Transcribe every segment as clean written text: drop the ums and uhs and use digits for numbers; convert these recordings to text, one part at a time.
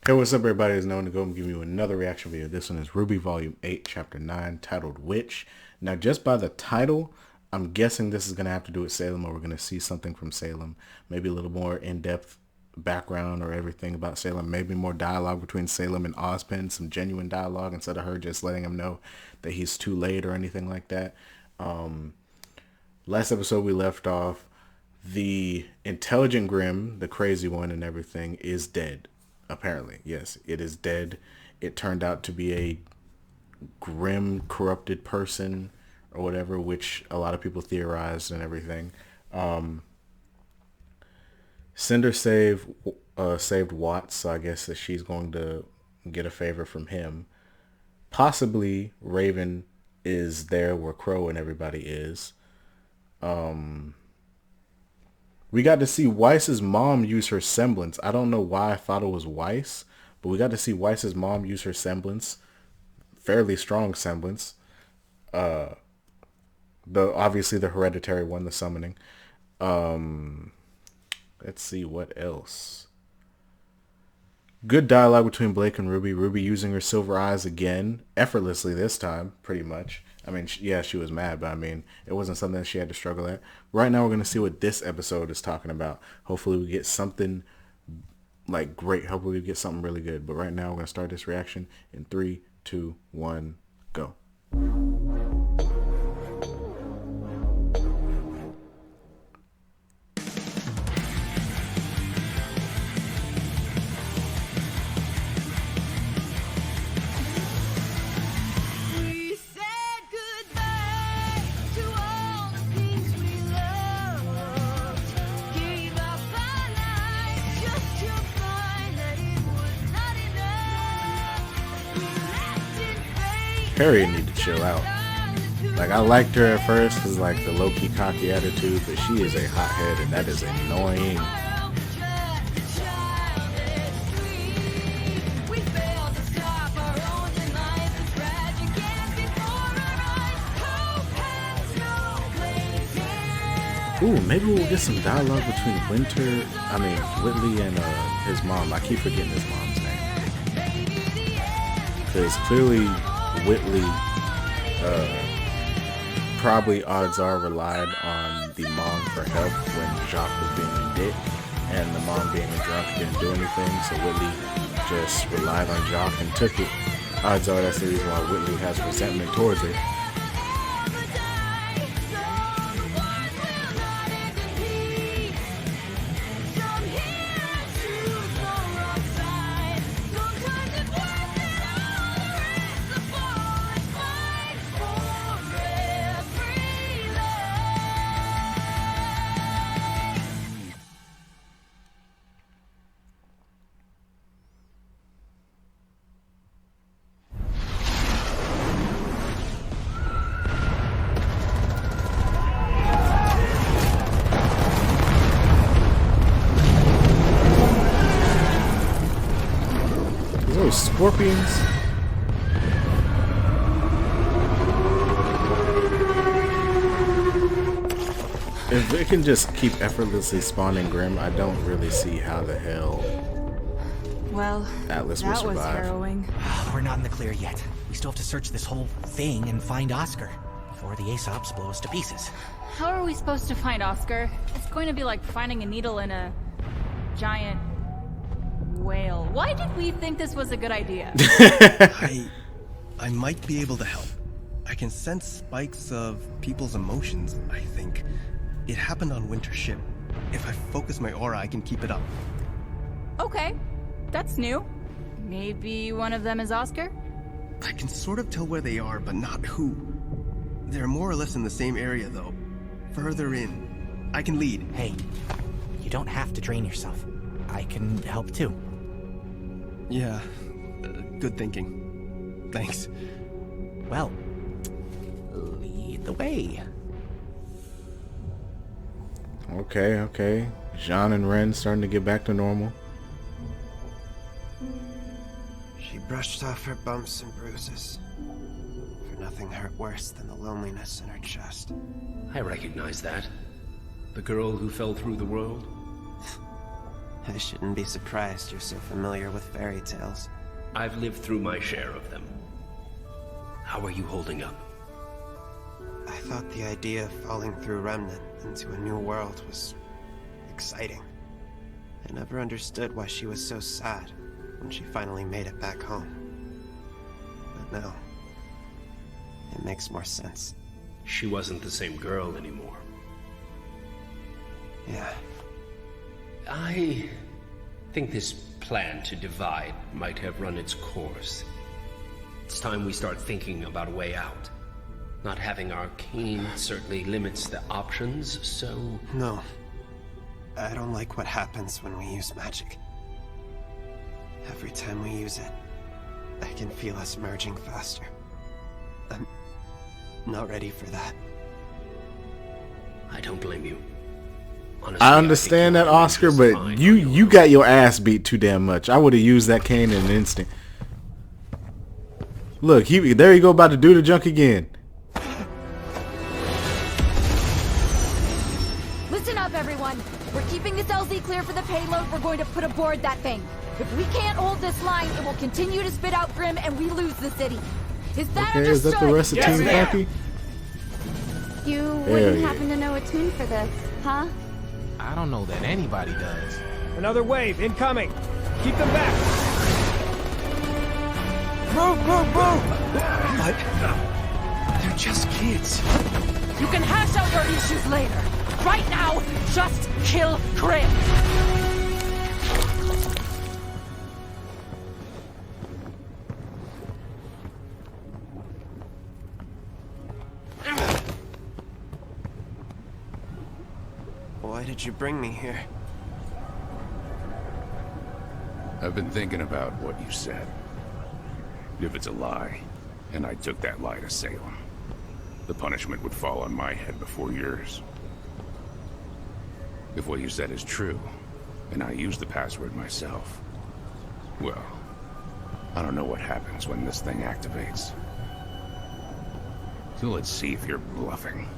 Hey, what's up, everybody? It's Nooo, and go and give you another reaction video. This one is Rwby Volume 8, Chapter 9, titled Witch. Now, just by the title, I'm guessing this is going to have to do with Salem, or we're going to see something from Salem. Maybe a little more in-depth background or everything about Salem. Maybe more dialogue between Salem and Ozpin, some genuine dialogue instead of her just letting him know that he's too late or anything like that. Last episode we left off, the intelligent Grimm, the crazy one and everything, is dead. Apparently, yes, it is dead. It turned out to be a grim, corrupted person or whatever, which a lot of people theorized and everything. Cinder saved Watts, so I guess that she's going to get a favor from him. Possibly Raven is there where Crow and everybody is. We got to see Weiss's mom use her semblance. I don't know why I thought it was Weiss, but we got to see Weiss's mom use her semblance. Fairly strong semblance. Obviously the hereditary one, the summoning. Let's see what else. Good dialogue between Blake and Rwby. Rwby using her silver eyes again, effortlessly this time, pretty much. I mean, yeah, she was mad, but I mean, it wasn't something that she had to struggle at. Right now, we're going to see what this episode is talking about. Hopefully, we get something, like, great. Hopefully, we get something really good. But right now, we're going to start this reaction in 3, 2, 1, go. Harry need to chill out. Like, I liked her at first because, like, the low-key cocky attitude, but she is a hothead, and that is annoying. Ooh, maybe we'll get some dialogue between Whitley and his mom. I keep forgetting his mom's name. Because clearly Whitley probably, odds are, relied on the mom for help when Jacques was being a dick, and the mom being a drunk didn't do anything, so Whitley just relied on Jacques and took it. Odds are that's the reason why Whitley has resentment towards her. Those scorpions. If it can just keep effortlessly spawning Grimm, I don't really see how the hell Atlas will survive. That was harrowing. We're not in the clear yet. We still have to search this whole thing and find Oscar before the Aesops blow us to pieces. How are we supposed to find Oscar? It's going to be like finding a needle in a giant whale. Why did we think this was a good idea? I might be able to help. I can sense spikes of people's emotions, I think. It happened on Winter's ship. If I focus my aura, I can keep it up. Okay, that's new. Maybe one of them is Oscar? I can sort of tell where they are, but not who. They're more or less in the same area, though. Further in. I can lead. Hey, you don't have to drain yourself. I can help too. Yeah, good thinking. Thanks. Well, lead the way. Okay. Jean and Ren starting to get back to normal. She brushed off her bumps and bruises, for nothing hurt worse than the loneliness in her chest. I recognize that. The girl who fell through the world. I shouldn't be surprised you're so familiar with fairy tales. I've lived through my share of them. How are you holding up? I thought the idea of falling through Remnant into a new world was exciting. I never understood why she was so sad when she finally made it back home. But now, it makes more sense. She wasn't the same girl anymore. Yeah. I think this plan to divide might have run its course. It's time we start thinking about a way out. Not having arcane certainly limits the options, so... No. I don't like what happens when we use magic. Every time we use it, I can feel us merging faster. I'm not ready for that. I don't blame you. Honestly, I understand that, Oscar, but you got your ass beat too damn much. I would have used that cane in an instant. Look, there you go, about to do the junk again. Listen up, everyone. We're keeping this LZ clear for the payload. We're going to put aboard that thing. If we can't hold this line, it will continue to spit out Grim and we lose the city. Is that Okay, understood? is that the rest of Team Khaki? You Hell wouldn't yeah. happen to know a tune for this, huh? I don't know that anybody does. Another wave incoming. Keep them back. Move, move, move! What? They're just kids. You can hash out your issues later. Right now, just kill Grim. Why did you bring me here? I've been thinking about what you said. If it's a lie, and I took that lie to Salem, the punishment would fall on my head before yours. If what you said is true, and I use the password myself, well, I don't know what happens when this thing activates. So let's see if you're bluffing.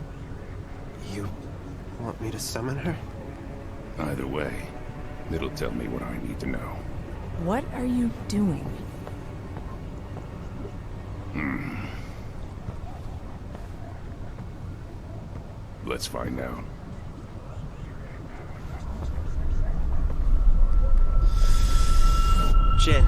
You want me to summon her? Either way, it'll tell me what I need to know. What are you doing? Let's find out. Jin.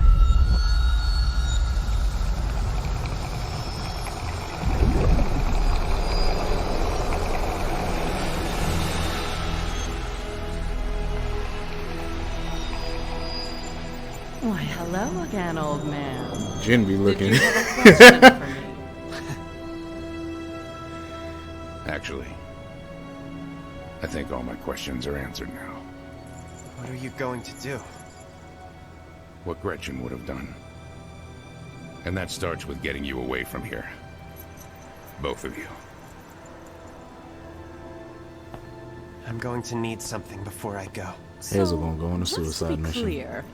Why, hello again, old man. Jin be looking. Actually, I think all my questions are answered now. What are you going to do? What Gretchen would have done. And that starts with getting you away from here. Both of you. I'm going to need something before I go. Hazel gonna go on a suicide let's be mission. clear.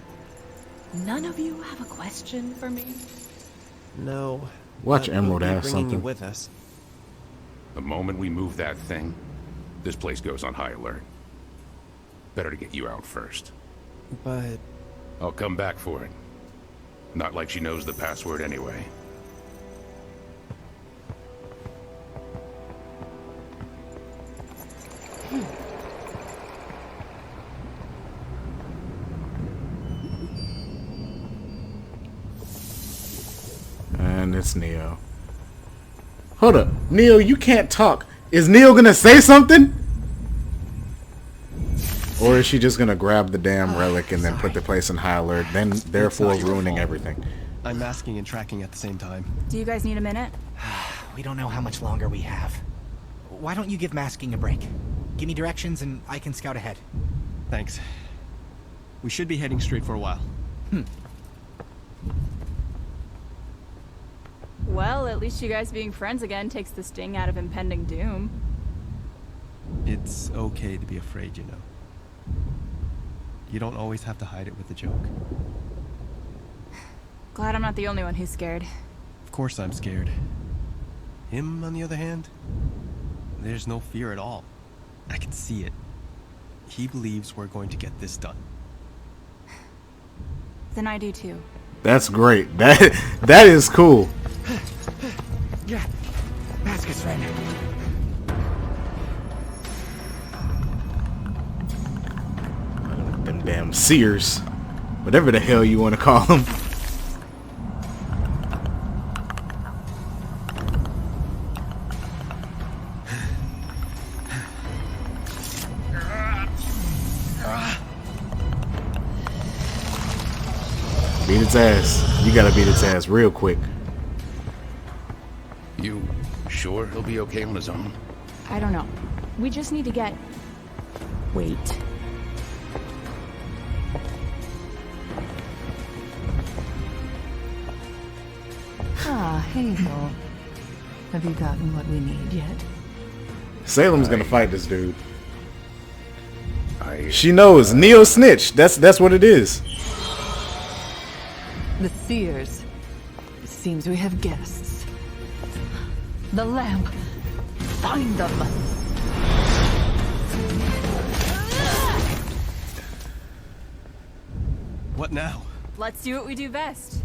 None of you have a question for me? No. Watch but Emerald we'll be have bringing you something. with us. The moment we move that thing, this place goes on high alert. Better to get you out first. But I'll come back for it. Not like she knows the password anyway. And it's Neo. Hold up. Neo, you can't talk. Is Neo gonna say something? Or is she just gonna grab the damn relic and then put the place in high alert, then therefore ruining everything? I'm masking and tracking at the same time. Do you guys need a minute? We don't know how much longer we have. Why don't you give masking a break? Give me directions and I can scout ahead. Thanks. We should be heading straight for a while. Well, at least you guys being friends again takes the sting out of impending doom. It's okay to be afraid, you know. You don't always have to hide it with a joke. Glad I'm not the only one who's scared. Of course I'm scared. Him, on the other hand, there's no fear at all. I can see it. He believes we're going to get this done. Then I do too. That's great. That is cool. Yeah. Basket's friend. Them damn seers. Whatever the hell you want to call them. Beat its ass. You gotta beat its ass real quick. You sure he'll be okay on his own? I don't know. We just need to get... Wait. Ah, Hazel. Have you gotten what we need yet? Salem's gonna fight this dude. She knows. Neo snitch. That's what it is. The Seers. It seems we have guests. The lamp. Find them. What now? Let's do what we do best.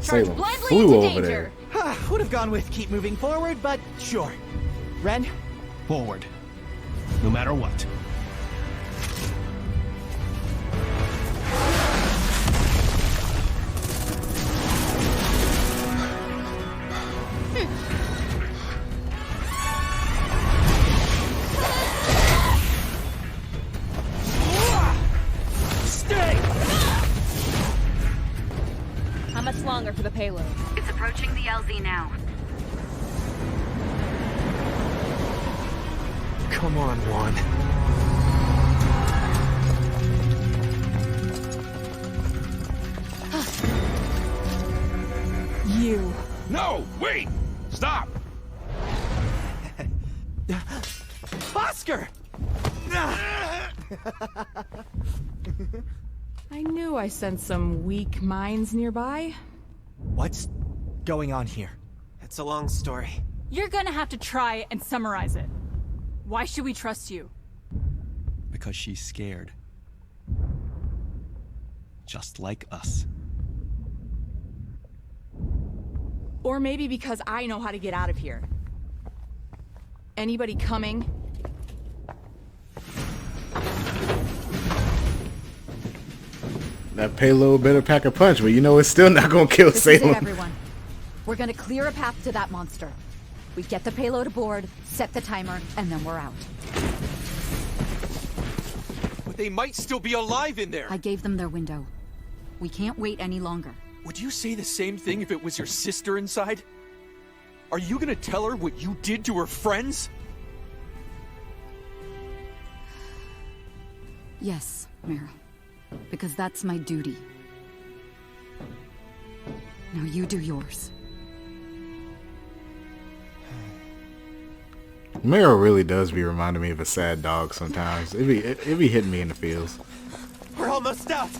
Charge Salem blindly flew into over danger. there. Would have gone with keep moving forward, but sure. Ren? Forward. No matter what. How much longer for the payload? It's approaching the LZ now. Come on, Juan. You. No! Wait! Stop! Oscar! I knew I sensed some weak minds nearby. What's going on here? It's a long story. You're gonna have to try and summarize it. Why should we trust you? Because she's scared. Just like us. Or maybe because I know how to get out of here. Anybody coming? That payload better pack a punch, but you know it's still not gonna kill This is it, Salem. everyone. We're gonna clear a path to that monster. We get the payload aboard, set the timer, and then we're out. But they might still be alive in there! I gave them their window. We can't wait any longer. Would you say the same thing if it was your sister inside? Are you gonna tell her what you did to her friends? Yes, Mara. Because that's my duty. Now you do yours. Mara really does be reminding me of a sad dog sometimes. It be hitting me in the feels. We're almost out!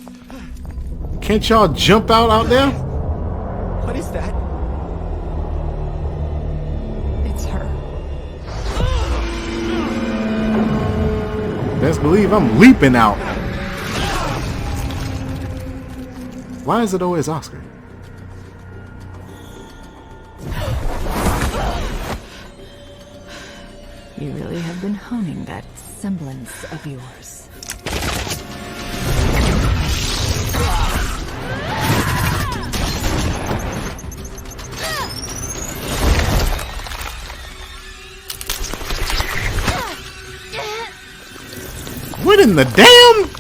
Can't y'all jump out there? What is that? It's her. Best believe I'm leaping out. Why is it always Oscar? You really have been honing that semblance of yours. What in the damn?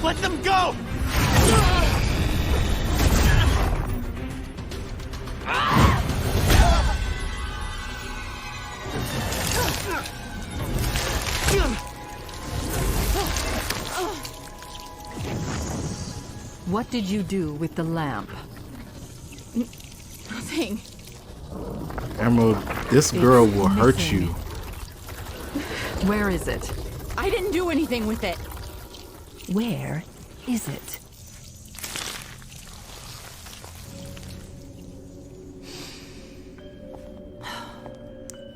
Let them go! What did you do with the lamp? Nothing. Emerald, this girl will hurt you. Where is it? I didn't do anything with it. Where is it?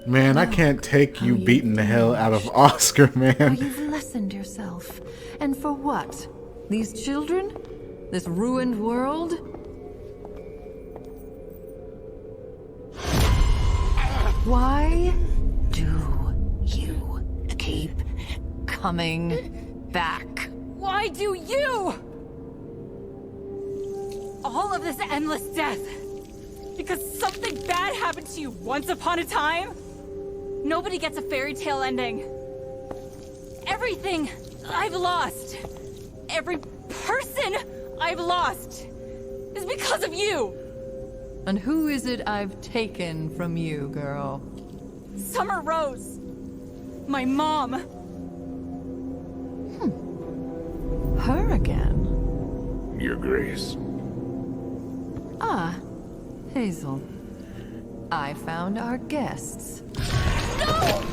Man, I can't take you beating the hell out of Oscar, How man. you've lessened yourself. And for what? These children? This ruined world? Why do you keep coming back? Why do you? All of this endless death. Because something bad happened to you once upon a time? Nobody gets a fairy tale ending. Everything I've lost, every person I've lost, is because of you. And who is it I've taken from you, girl? Summer Rose. My mom. Her again? Your Grace. Ah, Hazel. I found our guests. No!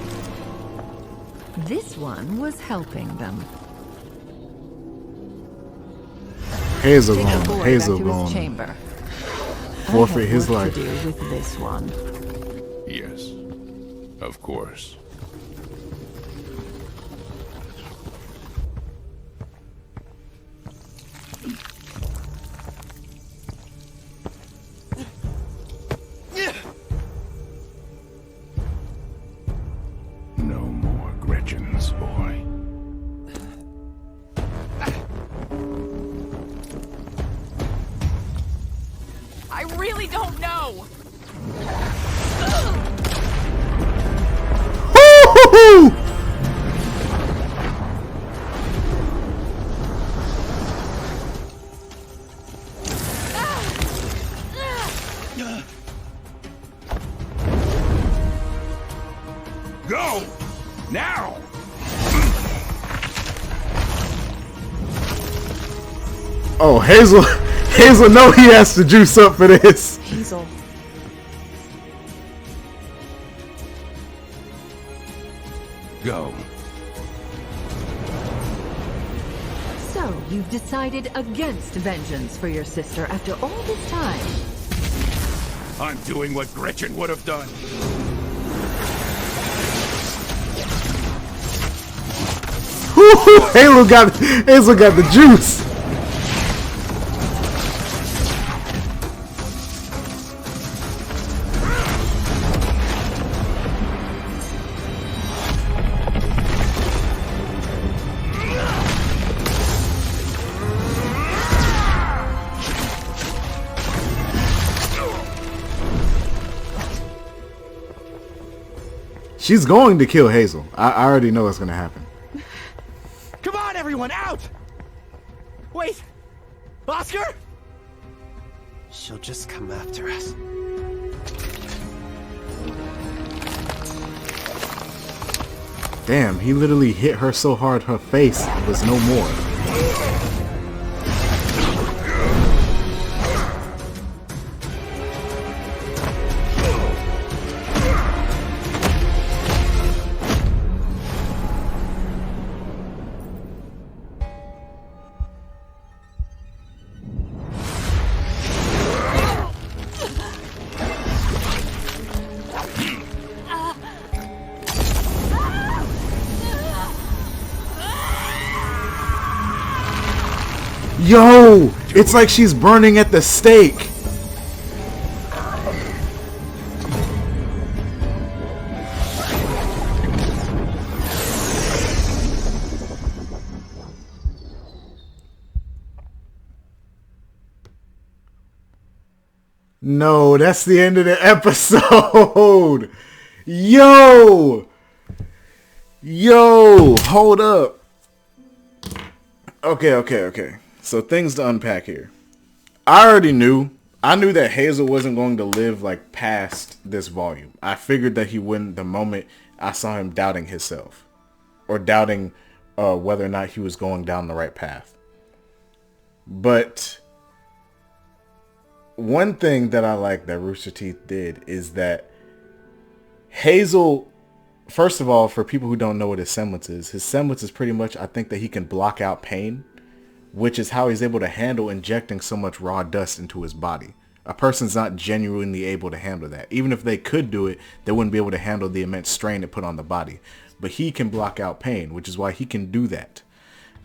This one was helping them. Hazel Take the gone. boy Hazel back to his gone. chamber. Forfeit I have his work life. to do with this one. Yes. Of course. No more Gretchen's boy. I really don't know. Woo-hoo-hoo! Go! Now! Oh, Hazel. Hazel know he has to juice up for this. Hazel. Go. So, you've decided against vengeance for your sister after all this time. I'm doing what Gretchen would have done. Woo-hoo! Hazel got the juice. She's going to kill Hazel. I already know what's going to happen. Come on, everyone, out! Wait! Oscar? She'll just come after us. Damn, he literally hit her so hard her face was no more. Yo, it's like she's burning at the stake. No, that's the end of the episode. Yo, hold up. Okay. So things to unpack here. I knew that Hazel wasn't going to live like past this volume. I figured that he wouldn't the moment I saw him doubting himself or doubting whether or not he was going down the right path. But one thing that I like that Rooster Teeth did is that Hazel, first of all, for people who don't know what his semblance is pretty much, I think that he can block out pain, which is how he's able to handle injecting so much raw dust into his body. A person's not genuinely able to handle that. Even if they could do it, they wouldn't be able to handle the immense strain it put on the body. But he can block out pain, which is why he can do that.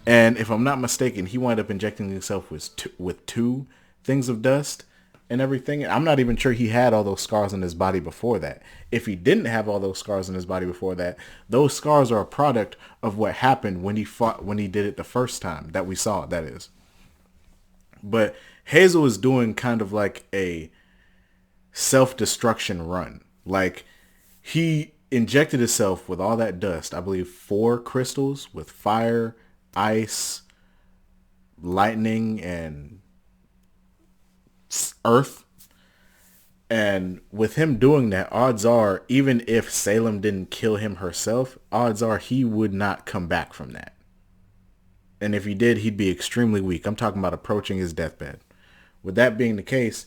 And if I'm not mistaken, he wound up injecting himself with two things of dust and everything. I'm not even sure he had all those scars on his body before that. If he didn't have all those scars on his body before that, those scars are a product of what happened when he did it the first time that we saw it, that is. But Hazel is doing kind of like a self-destruction run. Like, he injected himself with all that dust, I believe 4 crystals with fire, ice, lightning, and earth. And with him doing that, odds are, even if Salem didn't kill him herself, odds are he would not come back from that. And if he did, he'd be extremely weak. I'm talking about approaching his deathbed. With that being the case,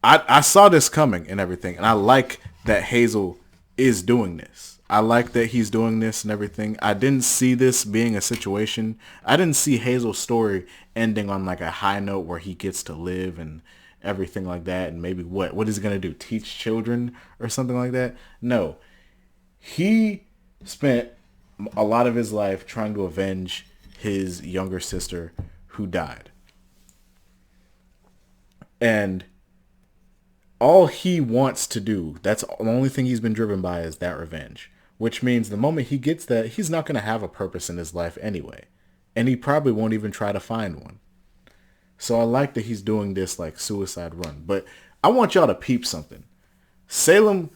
I saw this coming and everything. And I like that Hazel is doing this. I like that he's doing this and everything. I didn't see this being a situation. I didn't see Hazel's story ending on like a high note where he gets to live and everything like that. And maybe what is he going to do? Teach children or something like that? No. He spent a lot of his life trying to avenge his younger sister who died. And all he wants to do, that's the only thing he's been driven by, is that revenge. Which means the moment he gets that, he's not going to have a purpose in his life anyway. And he probably won't even try to find one. So I like that he's doing this like suicide run. But I want y'all to peep something. Salem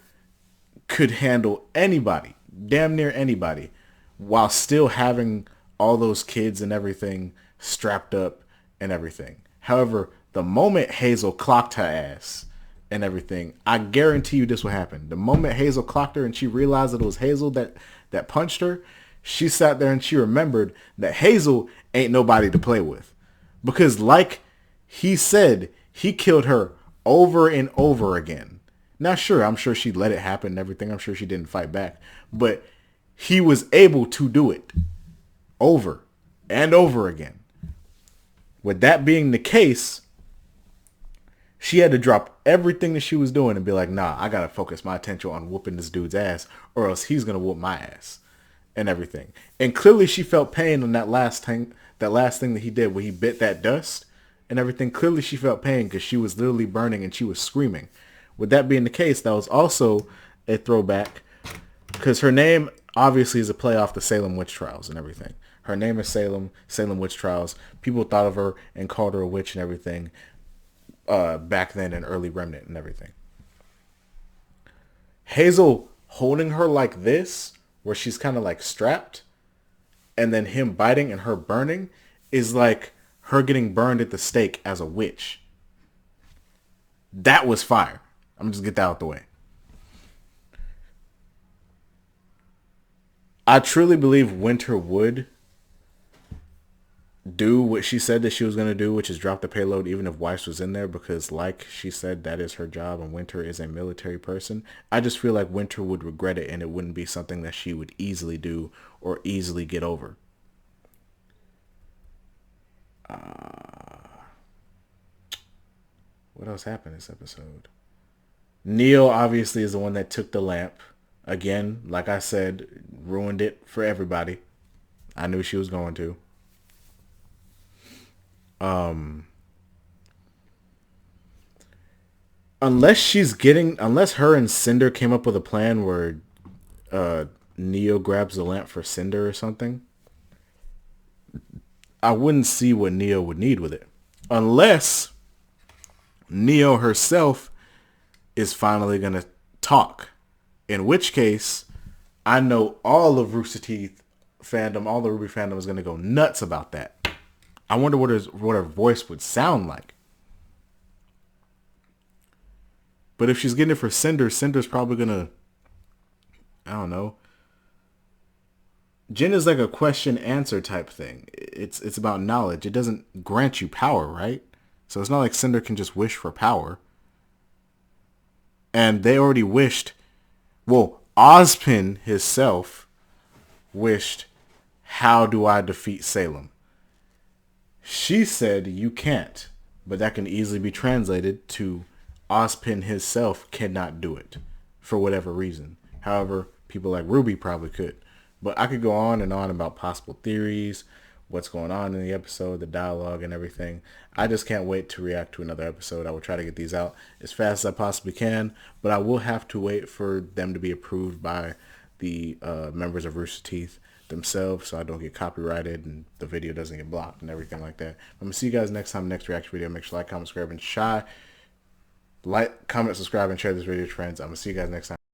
could handle anybody, damn near anybody, while still having all those kids and everything strapped up and everything. However, the moment Hazel clocked her ass and everything, I guarantee you this will happen. The moment Hazel clocked her and she realized that it was Hazel that punched her, she sat there and she remembered that Hazel ain't nobody to play with. Because like he said, he killed her over and over again. Now, sure, I'm sure she let it happen and everything. I'm sure she didn't fight back. But he was able to do it over and over again. With that being the case, she had to drop everything that she was doing and be like, nah, I got to focus my attention on whooping this dude's ass or else he's going to whoop my ass and everything. And clearly she felt pain on that last thing that he did where he bit that dust and everything. Clearly she felt pain because she was literally burning and she was screaming. With that being the case, that was also a throwback because her name obviously is a play off the Salem witch trials and everything. Her name is Salem witch trials. People thought of her and called her a witch and everything back then in early Remnant and everything. Hazel holding her like this, where she's kind of like strapped, and then him biting and her burning, is like her getting burned at the stake as a witch. That was fire. I'm just get that out the way. I truly believe Winter would do what she said that she was going to do, which is drop the payload even if Weiss was in there, because like she said, that is her job and Winter is a military person. I just feel like Winter would regret it and it wouldn't be something that she would easily do or easily get over. What else happened this episode? Neo obviously is the one that took the lamp. Again, like I said, ruined it for everybody. I knew she was going to. Unless her and Cinder came up with a plan where Neo grabs the lamp for Cinder or something, I wouldn't see what Neo would need with it. Unless Neo herself is finally going to talk. In which case, I know all of Rooster Teeth fandom, all the Rwby fandom is going to go nuts about that. I wonder what her voice would sound like. But if she's getting it for Cinder, Cinder's probably going to, I don't know. Jinn is like a question answer type thing. It's about knowledge. It doesn't grant you power, right? So it's not like Cinder can just wish for power. And they already wished, well, Ozpin himself wished, how do I defeat Salem? She said, you can't. but that can easily be translated to Ozpin himself cannot do it for whatever reason. However, people like Rwby probably could. But I could go on and on about possible theories, what's going on in the episode, the dialogue and everything. I just can't wait to react to another episode. I will try to get these out as fast as I possibly can, but I will have to wait for them to be approved by the members of Rooster Teeth themselves, so I don't get copyrighted and the video doesn't get blocked and everything like that. I'm going to see you guys next time, next reaction video. Make sure to like, comment, subscribe, and like, comment, subscribe, and share this video with your friends. I'm going to see you guys next time.